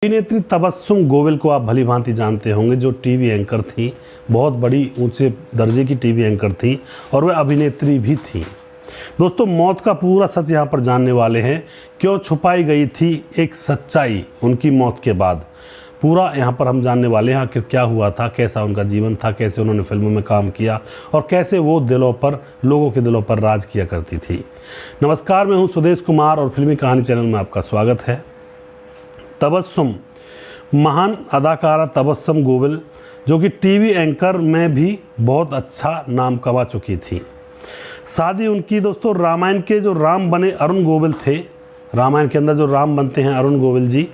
अभिनेत्री तबस्सुम गोविल को आप भली भांति जानते होंगे, जो टीवी एंकर थी, बहुत बड़ी ऊंचे दर्जे की टीवी एंकर थी और वह अभिनेत्री भी थी। दोस्तों, मौत का पूरा सच यहाँ पर जानने वाले हैं। क्यों छुपाई गई थी एक सच्चाई उनकी मौत के बाद, पूरा यहाँ पर हम जानने वाले हैं। आखिर क्या हुआ था, कैसा उनका जीवन था, कैसे उन्होंने फिल्मों में काम किया और कैसे वो लोगों के दिलों पर राज किया करती थी। नमस्कार, मैं हूँ सुदेश कुमार और फिल्मी कहानी चैनल में आपका स्वागत है। तबस्सुम, महान अदाकारा तबस्सुम गोविल, जो कि टीवी एंकर में भी बहुत अच्छा नाम कमा चुकी थी। शादी उनकी दोस्तों रामायण के जो राम बने अरुण गोविल थे, रामायण के अंदर जो राम बनते हैं अरुण गोविल जी,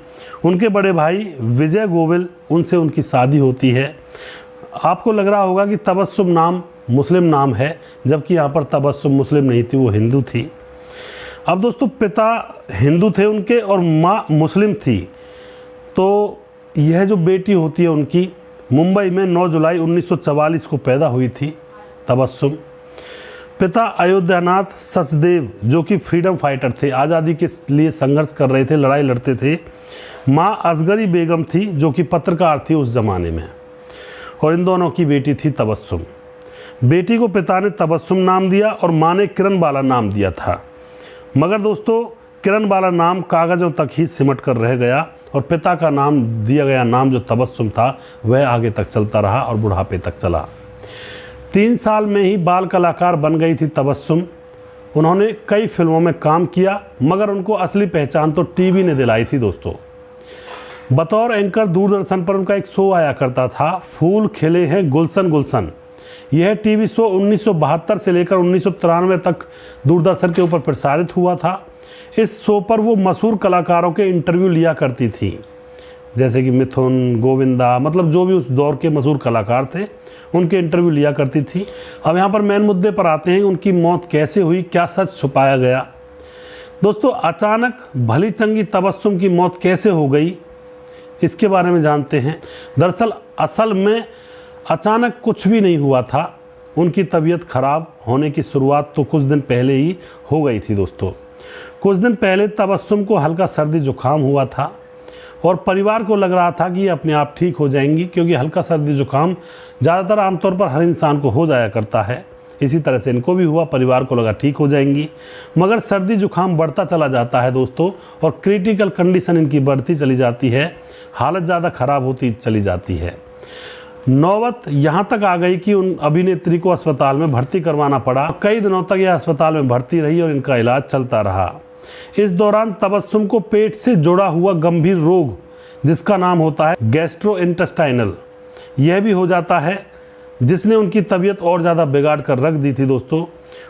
उनके बड़े भाई विजय गोविल, उनसे उनकी शादी होती है। आपको लग रहा होगा कि तबस्सुम नाम मुस्लिम नाम है, जबकि यहाँ पर तबस्सुम मुस्लिम नहीं थी, वो हिंदू थी। अब दोस्तों, पिता हिंदू थे उनके और माँ मुस्लिम थी। तो यह जो बेटी होती है उनकी, मुंबई में 9 जुलाई 1944 को पैदा हुई थी तबस्सुम। पिता अयोध्यानाथ सचदेव, जो कि फ्रीडम फाइटर थे, आज़ादी के लिए संघर्ष कर रहे थे, लड़ाई लड़ते थे। माँ असगरी बेगम थी, जो कि पत्रकार थी उस ज़माने में, और इन दोनों की बेटी थी तबस्सुम। बेटी को पिता ने तबस्सुम नाम दिया और माँ ने किरण बाला नाम दिया था। मगर दोस्तों, किरण बाला नाम कागज़ों तक ही सिमट कर रह गया और पिता का नाम दिया गया नाम जो तबस्सुम था, वह आगे तक चलता रहा और बुढ़ापे तक चला। 3 साल में ही बाल कलाकार बन गई थी तबस्सुम। उन्होंने कई फिल्मों में काम किया, मगर उनको असली पहचान तो टीवी ने दिलाई थी दोस्तों। बतौर एंकर दूरदर्शन पर उनका एक शो आया करता था, फूल खिले हैं गुलशन गुलशन। यह टीवी शो 1972 से लेकर 1993 तक दूरदर्शन के ऊपर प्रसारित हुआ था। इस शो पर वो मशहूर कलाकारों के इंटरव्यू लिया करती थी, जैसे कि मिथुन, गोविंदा, मतलब जो भी उस दौर के मशहूर कलाकार थे, उनके इंटरव्यू लिया करती थी। अब यहाँ पर मेन मुद्दे पर आते हैं, उनकी मौत कैसे हुई, क्या सच छुपाया गया। दोस्तों, अचानक भली चंगी तबस्सुम की मौत कैसे हो गई, इसके बारे में जानते हैं। दरअसल असल में अचानक कुछ भी नहीं हुआ था। उनकी तबीयत खराब होने की शुरुआत तो कुछ दिन पहले ही हो गई थी दोस्तों। कुछ दिन पहले तबस्सुम को हल्का सर्दी जुकाम हुआ था और परिवार को लग रहा था कि ये अपने आप ठीक हो जाएंगी, क्योंकि हल्का सर्दी जुकाम ज़्यादातर आमतौर पर हर इंसान को हो जाया करता है। इसी तरह से इनको भी हुआ, परिवार को लगा ठीक हो जाएंगी। मगर सर्दी जुकाम बढ़ता चला जाता है दोस्तों, और क्रिटिकल कंडीशन इनकी बढ़ती चली जाती है, हालत ज़्यादा ख़राब होती चली जाती है। नौबत यहाँ तक आ गई कि उन अभिनेत्री को अस्पताल में भर्ती करवाना पड़ा। कई दिनों तक यह अस्पताल में भर्ती रही और इनका इलाज चलता रहा। इस दौरान तबस्सुम को पेट से जुड़ा हुआ गंभीर रोग, जिसका नाम होता है गैस्ट्रोइंटेस्टाइनल, यह भी हो जाता है, जिसने उनकी तबीयत और ज़्यादा बिगाड़ कर रख दी थी दोस्तों।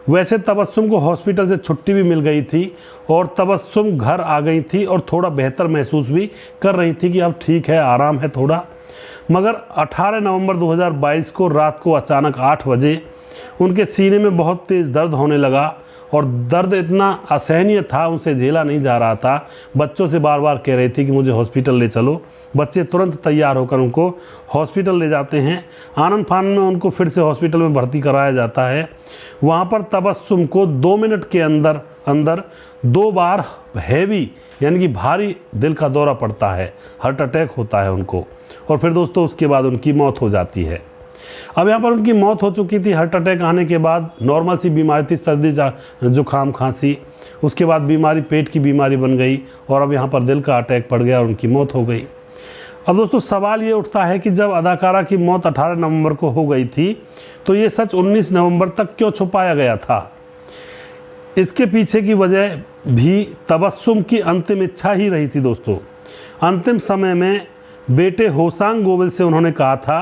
वैसे तबस्सुम को हॉस्पिटल से छुट्टी भी मिल गई थी और तबस्सुम घर आ गई थी और थोड़ा बेहतर महसूस भी कर रही थी कि अब ठीक है, आराम है थोड़ा। मगर 18 नवंबर 2022 को रात को अचानक 8 बजे उनके सीने में बहुत तेज़ दर्द होने लगा और दर्द इतना असहनीय था, उनसे झेला नहीं जा रहा था। बच्चों से बार बार कह रही थी कि मुझे हॉस्पिटल ले चलो। बच्चे तुरंत तैयार होकर उनको हॉस्पिटल ले जाते हैं। आनंद फानन में उनको फिर से हॉस्पिटल में भर्ती कराया जाता है। वहाँ पर तबस्सुम को 2 मिनट के अंदर 2 बार हैवी यानी कि भारी दिल का दौरा पड़ता है, हार्ट अटैक होता है उनको, और फिर दोस्तों उसके बाद उनकी मौत हो जाती है। अब यहाँ पर उनकी मौत हो चुकी थी हार्ट अटैक आने के बाद। नॉर्मल सी बीमारी थी, सर्दी जुकाम खांसी, उसके बाद बीमारी पेट की बीमारी बन गई और अब यहाँ पर दिल का अटैक पड़ गया और उनकी मौत हो गई। अब दोस्तों, सवाल ये उठता है कि जब अदाकारा की मौत 18 नवंबर को हो गई थी, तो ये सच 19 नवंबर तक क्यों छुपाया गया था। इसके पीछे की वजह भी तबस्सुम की अंतिम इच्छा ही रही थी दोस्तों। अंतिम समय में बेटे होसांग गोविल से उन्होंने कहा था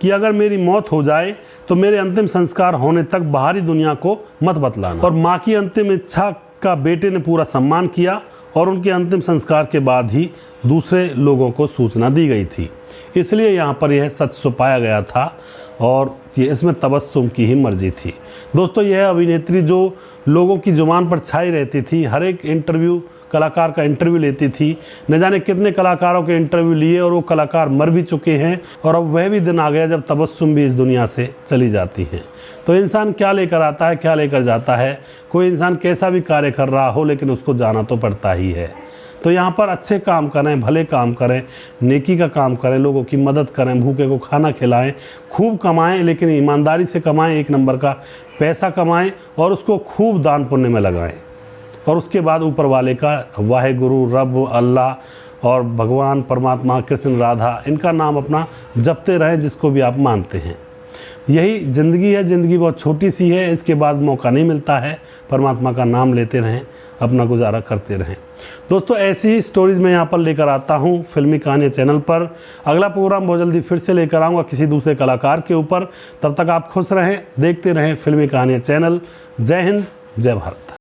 कि अगर मेरी मौत हो जाए तो मेरे अंतिम संस्कार होने तक बाहरी दुनिया को मत बतलाना। और माँ की अंतिम इच्छा का बेटे ने पूरा सम्मान किया और उनके अंतिम संस्कार के बाद ही दूसरे लोगों को सूचना दी गई थी। इसलिए यहाँ पर यह सच छुपाया गया था और इसमें तबस्सुम की ही मर्जी थी दोस्तों। यह अभिनेत्री जो लोगों की जुबान पर छाई रहती थी, हर एक इंटरव्यू कलाकार का इंटरव्यू लेती थी। न जाने कितने कलाकारों के इंटरव्यू लिए और वो कलाकार मर भी चुके हैं, और अब वह भी दिन आ गया जब तबस्सुम भी इस दुनिया से चली जाती हैं। तो इंसान क्या लेकर आता है, क्या लेकर जाता है। कोई इंसान कैसा भी कार्य कर रहा हो, लेकिन उसको जाना तो पड़ता ही है। तो यहाँ पर अच्छे काम करें, भले काम करें, नेकी का काम करें, लोगों की मदद करें, भूखे को खाना खिलाएं, खूब कमाएं, लेकिन ईमानदारी से कमाएं, एक नंबर का पैसा कमाएं और उसको खूब दान पुण्य में लगाएं। और उसके बाद ऊपर वाले का वाहेगुरु, रब, अल्लाह और भगवान परमात्मा, कृष्ण, राधा, इनका नाम अपना जपते रहें, जिसको भी आप मानते हैं। यही ज़िंदगी है। ज़िंदगी बहुत छोटी सी है, इसके बाद मौका नहीं मिलता है। परमात्मा का नाम लेते रहें, अपना गुजारा करते रहें। दोस्तों, ऐसी ही स्टोरीज़ मैं यहाँ पर लेकर आता हूँ फिल्मी कहानियाँ चैनल पर। अगला प्रोग्राम बहुत जल्दी फिर से लेकर आऊँगा किसी दूसरे कलाकार के ऊपर। तब तक आप खुश रहें, देखते रहें फिल्मी कहानियाँ चैनल। जय हिंद, जय भारत।